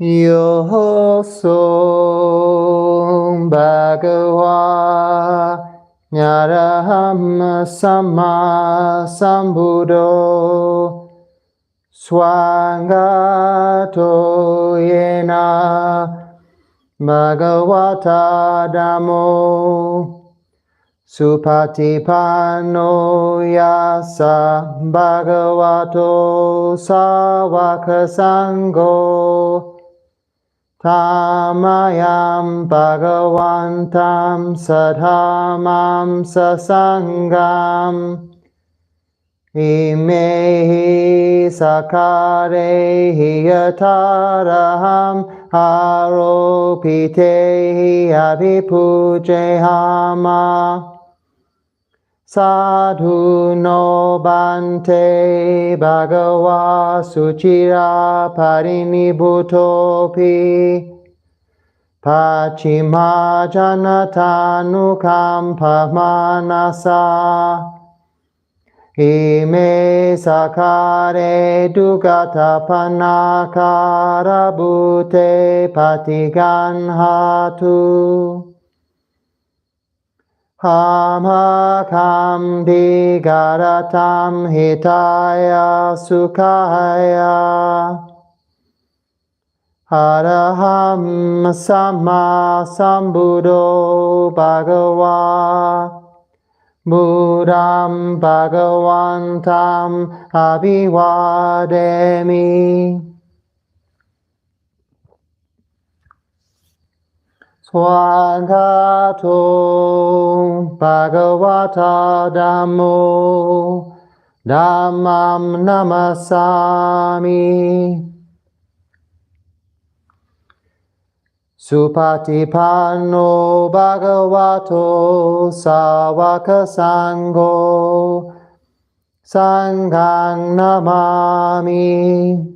Yo so Bhagava Araham Samma Sambuddho Swangato Yena Bhagavata Dhammo Supatipanno Yasa Bhagavato Sawaka Sangho Tamayam Bhagavantam Sadhamam Sasangam Imehi Sakarehi Yataraham Aropitehi Abhipujehama Sadhu no Bhante Bhagava Suchira Parinibhutopi Pachima Janatanukam Manasa Ime Sakare Dugata Panakara Bhute Patiganhatu Hamakam digaratam hitaya sukhaya Araham sama sambuddho bhagava Buddham bhagavantam abhivademi Swagato Bhagavata Dhammo Dhammam Namasami Supatipanno Bhagavato Sawaka Sangho Sanghang Namami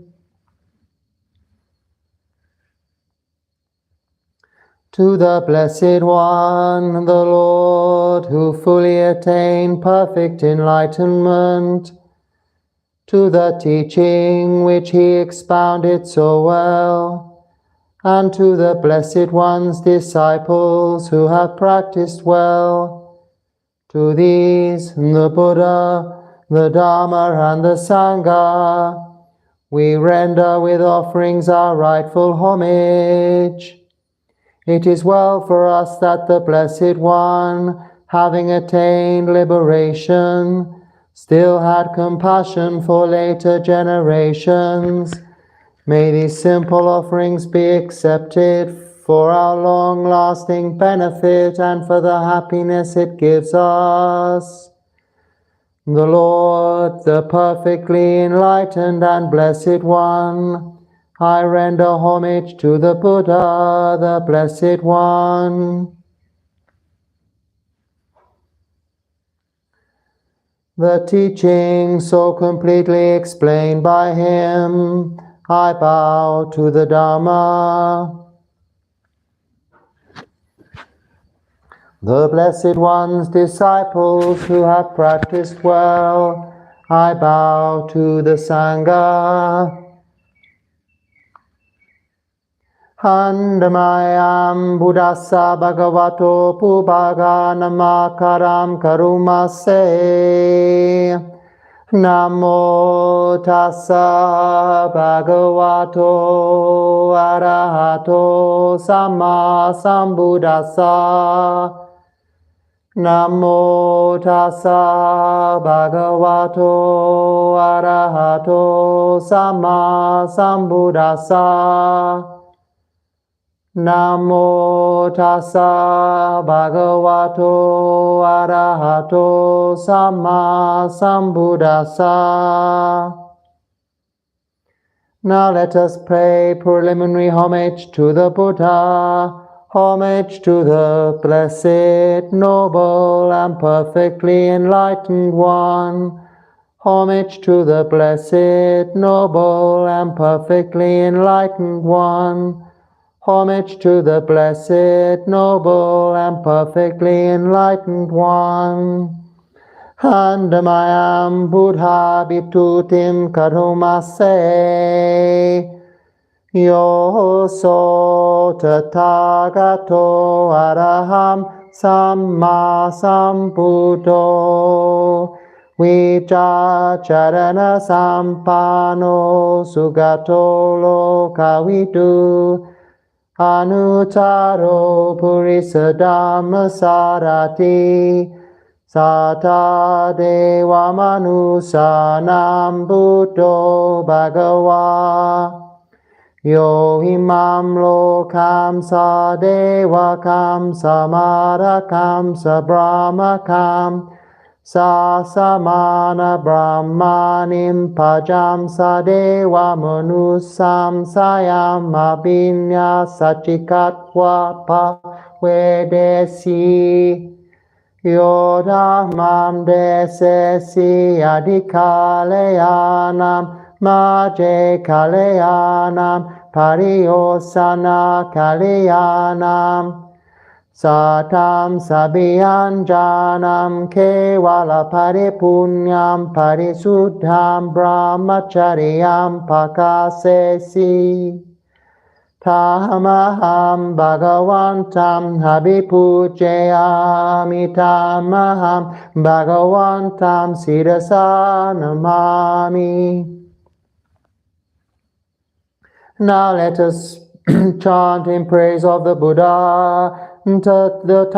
To the Blessed One, the Lord, who fully attained perfect enlightenment, to the teaching which he expounded so well, and to the Blessed One's disciples who have practiced well, to these, the Buddha, the Dharma, and the Sangha, we render with offerings our rightful homage. It is well for us that the Blessed One, having attained liberation, still had compassion for later generations. May these simple offerings be accepted for our long-lasting benefit and for the happiness it gives us. The Lord, the perfectly enlightened and Blessed One, I render homage to the Buddha, the Blessed One. The teaching so completely explained by him, I bow to the Dharma. The Blessed One's disciples who have practiced well, I bow to the Sangha. Handamayam Buddhassa Bhagavato Pubhaganamakaram Karumase Namo Tassa Bhagavato Arahato Samma Sambuddhassa Namo Tassa Bhagavato Arahato Samma Sambuddhassa Namo Tassa Bhagavato Arahato Samma Sambuddhassa. Now let us pay preliminary homage to the Buddha, homage to the blessed, noble, and perfectly enlightened one, homage to the blessed, noble, and perfectly enlightened one, homage to the blessed, noble, and perfectly enlightened one. Handamayam Buddha Bhiktutim Karumase Yo so tathagato araham samma sambuddho Vijacharana sampano sugato lokavidu Anuttaro purisa dhamma sarati Sata deva manusanam buddho bhagava Yo imam lokam sadevakam samarakam sabrahmakam Sasamana brahmanim pajam sadeva manusam sayam abinya sachikatva pa vedesi Yodhamam desesi adhikaleyanam maje kaleyanam pariyosana kaleyanam Satam sabhyanjanam kevala paripunyam parisuddham brahmacharyam pakasesi Tamaham bhagavantam habipujayami tamaham bhagavantam sirasa namami Now let us chant in praise of the Buddha. The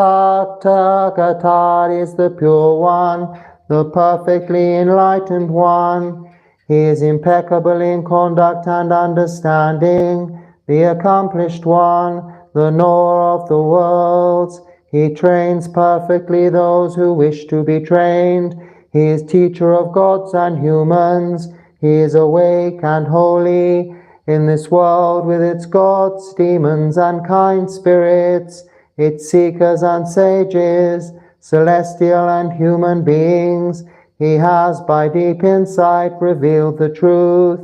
Tathagata is the pure one, the perfectly enlightened one. He is impeccable in conduct and understanding, the accomplished one, the knower of the worlds. He trains perfectly those who wish to be trained. He is teacher of gods and humans. He is awake and holy. In this world with its gods, demons, and kind spirits, its seekers and sages, celestial and human beings, he has by deep insight revealed the truth.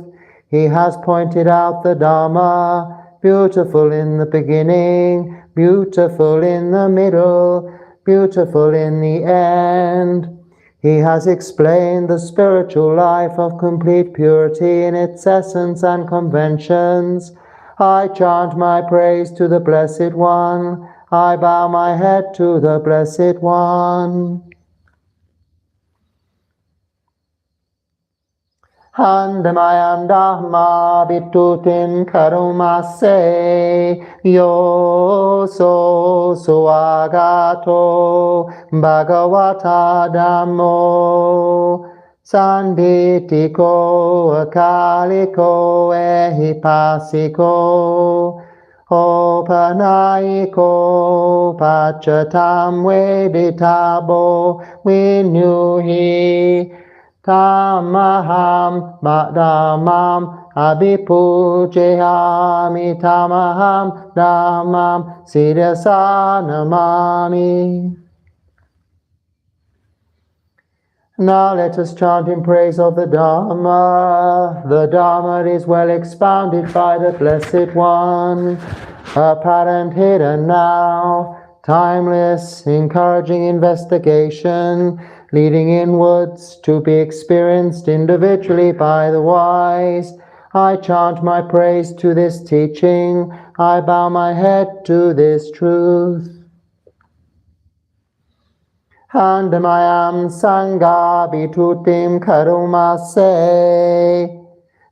He has pointed out the Dharma, beautiful in the beginning, beautiful in the middle, beautiful in the end. He has explained the spiritual life of complete purity in its essence and conventions. I chant my praise to the Blessed One. I bow my head to the Blessed One. Handamayam Dhamma Bitutin Karumase Yo so suagato Bhagavata Dhammo Sanditiko Akaliko Ehipasiko Opanayiko Pachatam Veditabo Vinyuhi Tamaham Madhamam Abhipujayami Tamaham Dhammam Siddhasa Namami. Now let us chant in praise of the Dharma. The Dharma is well expounded by the Blessed One, apparent hidden now, timeless, encouraging investigation, leading inwards to be experienced individually by the wise. I chant my praise to this teaching. I bow my head to this truth. Handamayam Sangha Bitutim Karumase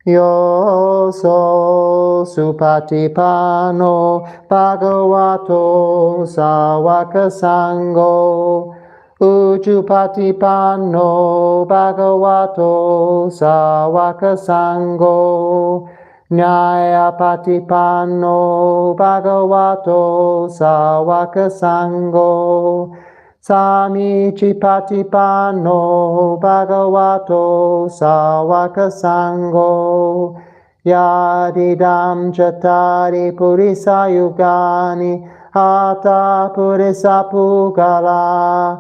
Yo so Supatipano Bhagavato Sawaka Sango Ujupatipano Bhagavato Sawaka Sango Nyayapatipano Bhagavato Sawaka Sango Samicipatipano Bhagavato Sawaka Sango Yadidam Chatari Purisa Yugani Hata Purisa Pugala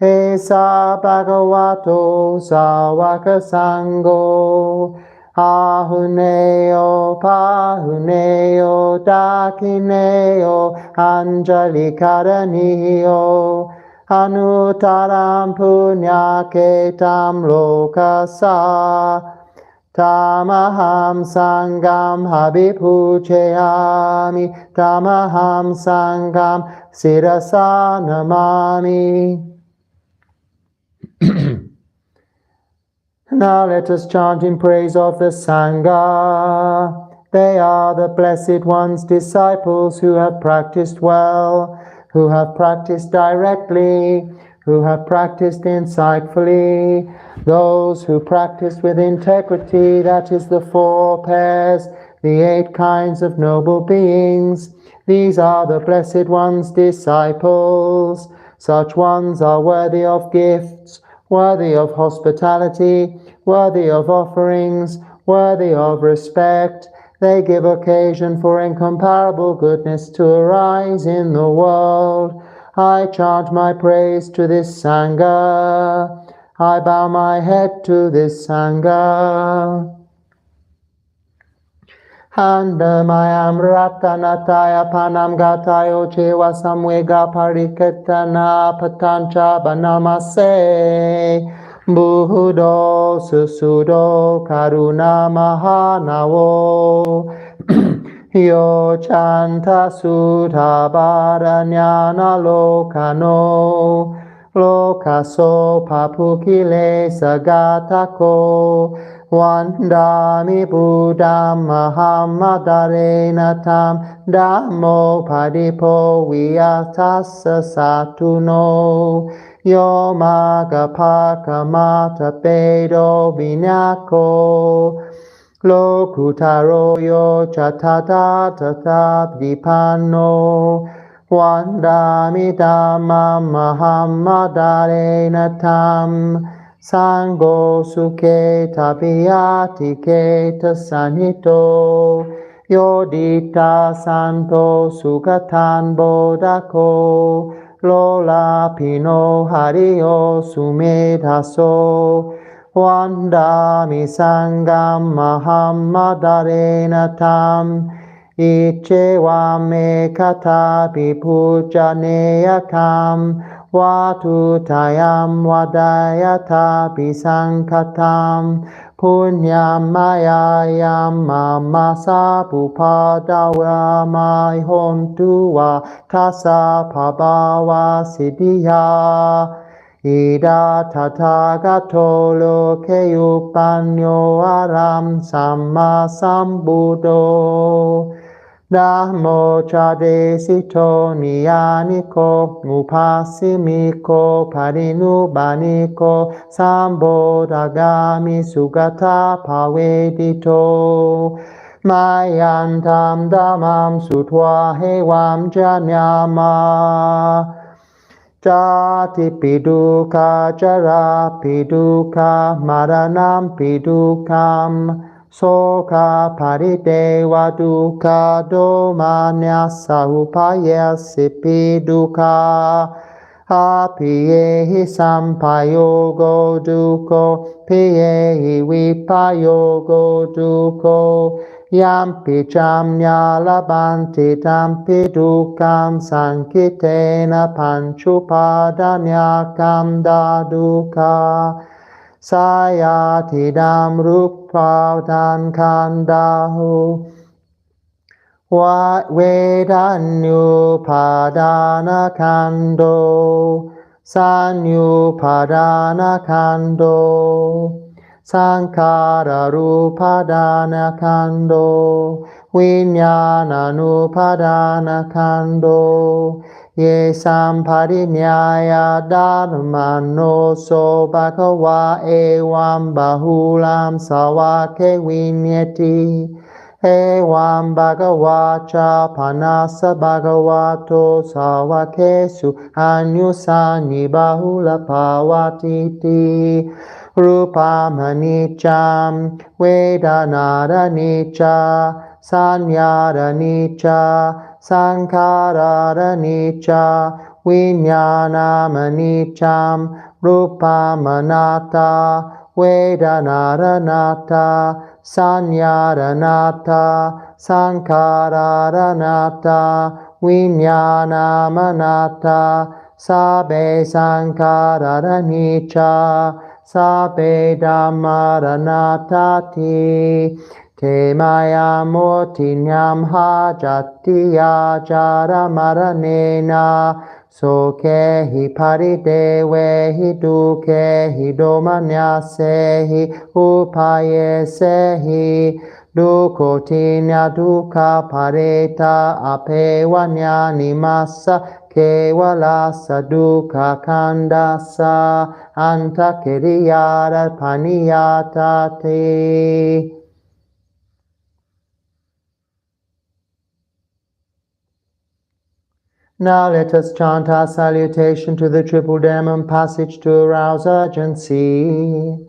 Esa Bhagavato Sawaka Sango Ahuneo Pahuneo Dakineo Anjali Karanio Anutaram Punyaketam Lokasa Tamaham Sangam Habibhujayami, Tamaham Sangam Sirasa Namami. Now let us chant in praise of the Sangha. They are the Blessed One's disciples who have practiced well, who have practiced directly, who have practiced insightfully, those who practice with integrity, that is the 4 pairs, the 8 kinds of noble beings. These are the Blessed One's disciples. Such ones are worthy of gifts, worthy of hospitality, worthy of offerings, worthy of respect. They give occasion for incomparable goodness to arise in the world. I chant my praise to this Sangha. I bow my head to this Sangha. Handamayam ratanataya panam gatayo chewa samvega pariketana patancha banamase buhudo susudo karuna mahanavo yo chanta sudha baranyana lokano lokaso papukile sagatako Vandami Buddham Mahamadarenatam Dhammo Padipo Vyatassa Satuno Yomagapaka Pedo Vinako Lokutaro Yo Chatata Tatabdipano Vandami Dhammam Mahamadarenatam Sango suke tabiyati keta sanito Yodita santo sugatan bodako Lola pino hario sumedhaso Vandami sangam mahammadarenatam Iche wame katapi pujaneyakam Watutayam wadayata pisankatam Punyam mayayam mamasa pupadawamai hontuwa tasa pabhawa siddhiya Ida tatagato loke yupanyo aram samma sambuddho Dhammo chadesito niyaniko upasimiko parinubaniko sambodhagami sugata pavedito mayantam dhammam sutva hevam janyama Jati piduka jara piduka maranam pidukam Soka parideva dukkha domanyasa upayasi piduka Apiyehi sampayogo dukkho Piyehi vipayogo dukkho Yampi jamnya labanti tampi dukkam sankitena panchupadanyakam dadukkha Sayatidam rupavdan kandahu Vedanyu padana kando Sanyu padana kando Sankara rupadana kando Vinyana nupadana kando Ye samparinyaya dharmano so bhagava evam bahulam savake vinyati evam bhagavacha panasa bhagavato savakesu anyusani bahula pavatiti rupam aniccham vedanara anicca sanyara anicca Sankhara anicca, Vijnanam aniccham, Rupam anatta, Vedana anatta, Sanyara anatta, Sankhara anatta, Vijnanam anatta, Sabbe sankhara anicca, Sabbe Dhammaranatati Te mayam motinyam hajatiya jara maranena Soke hi paridewe hi duke hi domanyase hi upayese hi Dukotinya duka pareta apewanya nimasa Kewalasa duka kandasa antakiriyara paniyatate. Now let us chant our salutation to the Triple Demon passage to arouse urgency.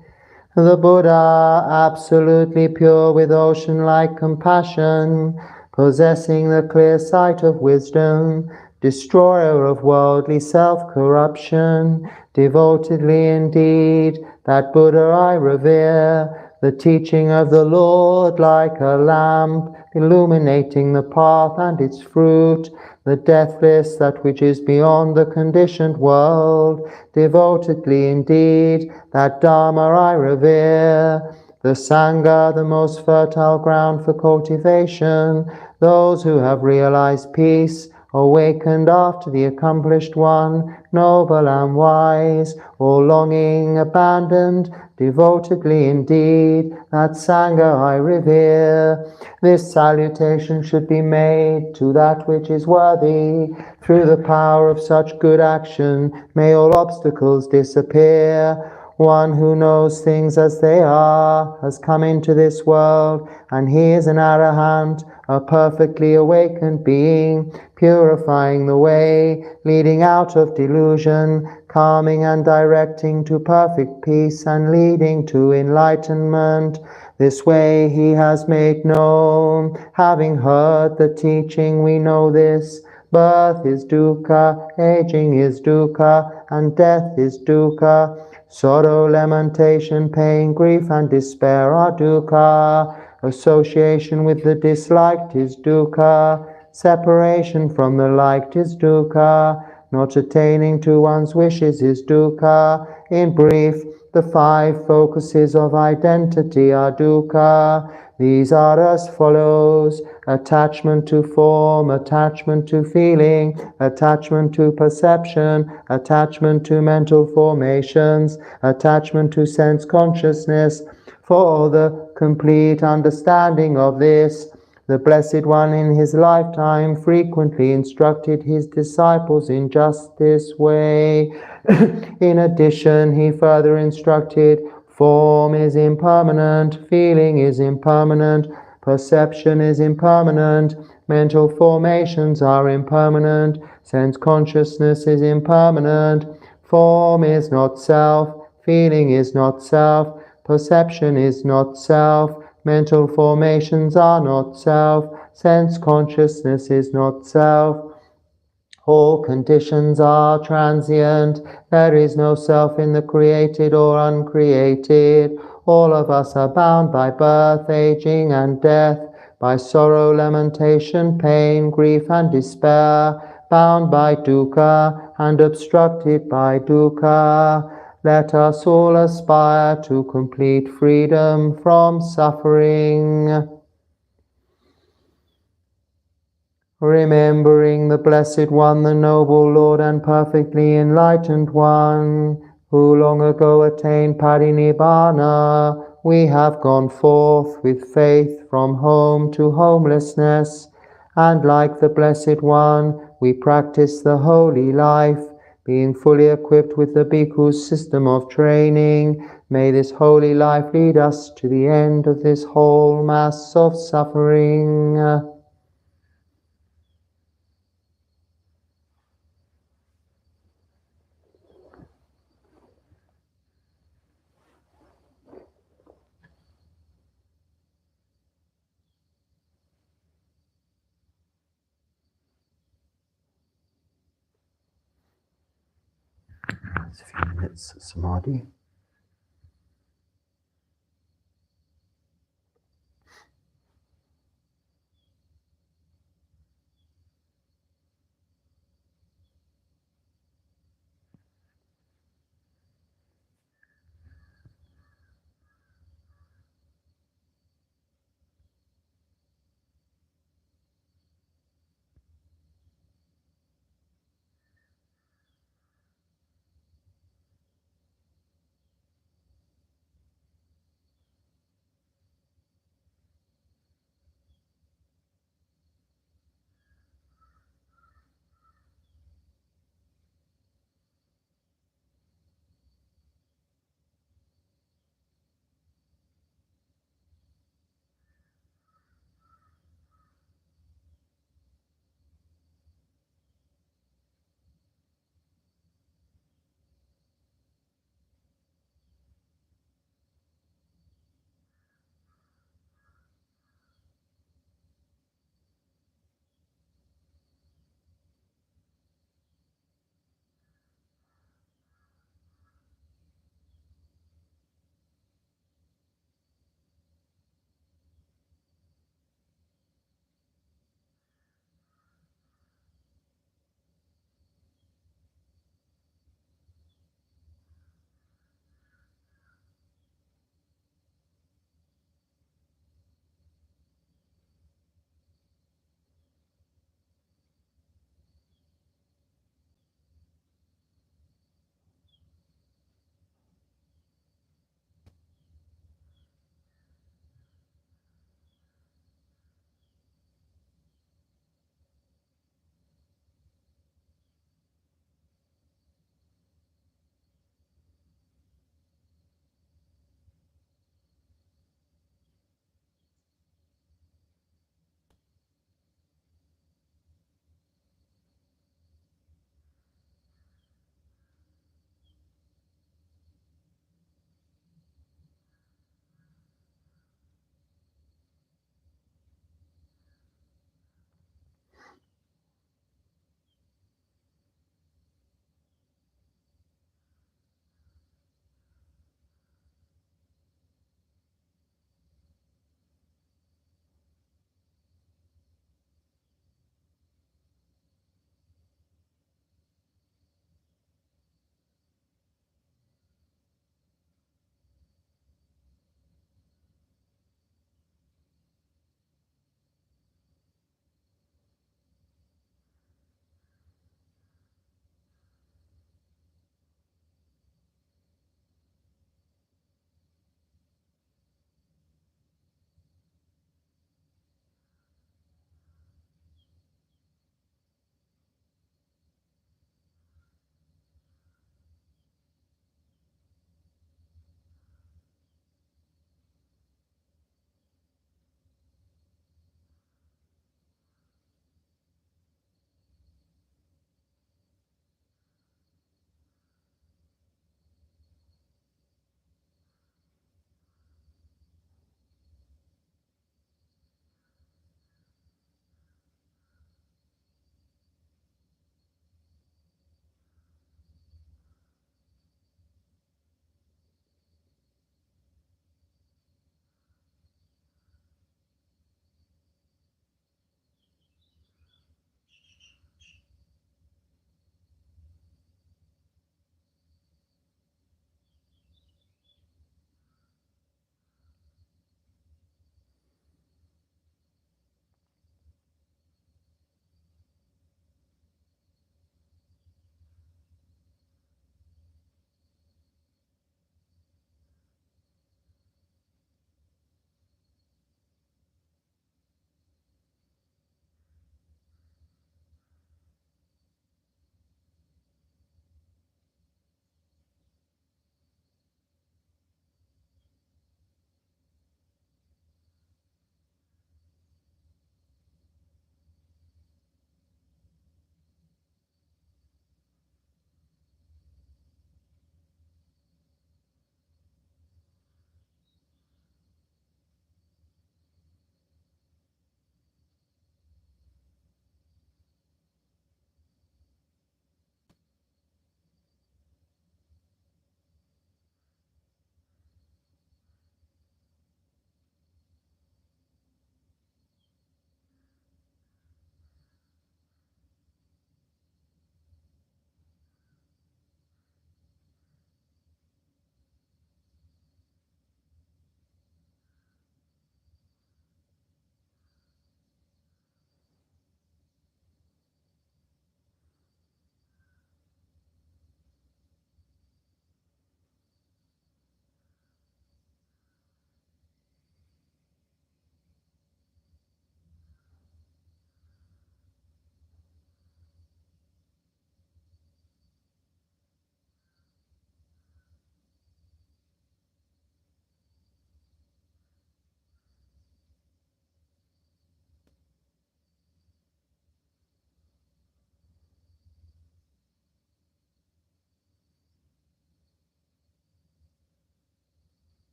The Buddha, absolutely pure with ocean-like compassion, possessing the clear sight of wisdom, destroyer of worldly self-corruption, devotedly indeed, that Buddha I revere, the teaching of the Lord like a lamp, illuminating the path and its fruit, the deathless, that which is beyond the conditioned world, devotedly indeed, that Dharma I revere, the Sangha, the most fertile ground for cultivation, those who have realized peace, awakened after the accomplished one, noble and wise, all longing abandoned, devotedly indeed, that Sangha I revere. This salutation should be made to that which is worthy. Through the power of such good action, may all obstacles disappear. One who knows things as they are has come into this world, and he is an arahant, a perfectly awakened being, purifying the way, leading out of delusion, calming and directing to perfect peace, and leading to enlightenment. This way he has made known. Having heard the teaching, we know this. Birth is dukkha, aging is dukkha, and death is dukkha. Sorrow, lamentation, pain, grief, and despair are dukkha. Association with the disliked is dukkha. Separation from the liked is dukkha. Not attaining to one's wishes is dukkha. In brief, the 5 focuses of identity are dukkha. These are as follows: attachment to form, attachment to feeling, attachment to perception, attachment to mental formations, attachment to sense consciousness. For the complete understanding of this, the Blessed One in his lifetime frequently instructed his disciples in just this way. In addition, he further instructed, form is impermanent, feeling is impermanent, perception is impermanent, mental formations are impermanent, sense consciousness is impermanent, form is not self, feeling is not self, perception is not self, mental formations are not self, sense consciousness is not self. All conditions are transient. There is no self in the created or uncreated. All of us are bound by birth, aging, and death, by sorrow, lamentation, pain, grief, and despair, bound by dukkha and obstructed by dukkha. Let us all aspire to complete freedom from suffering. Remembering the Blessed One, the Noble Lord and perfectly enlightened One, who long ago attained parinibbana, we have gone forth with faith from home to homelessness, and like the Blessed One, we practice the holy life, being fully equipped with the Bhikkhu's system of training. May this holy life lead us to the end of this whole mass of suffering. It's a few minutes of samadhi.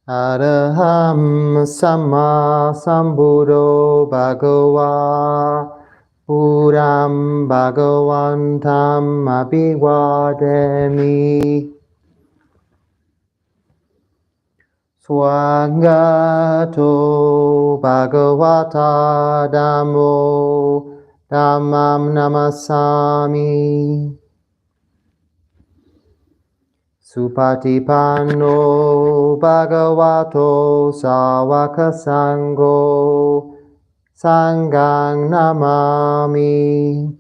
Araham Samma Sambuddho Bhagava Puram Bhagavantam Abhivademi Swagato Bhagavata Dhammo Dhammam Namasami Supatipanno Bhagavato Sawaka Sangho Sanghang Namami.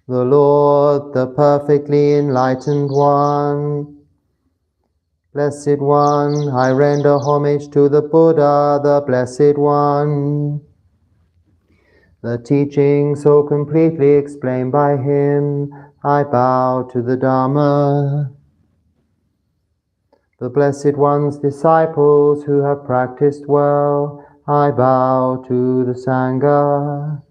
The Lord, the perfectly enlightened One, Blessed One, I render homage to the Buddha, the Blessed One. The teaching so completely explained by him, I bow to the Dharma. The Blessed One's disciples who have practiced well, I bow to the Sangha.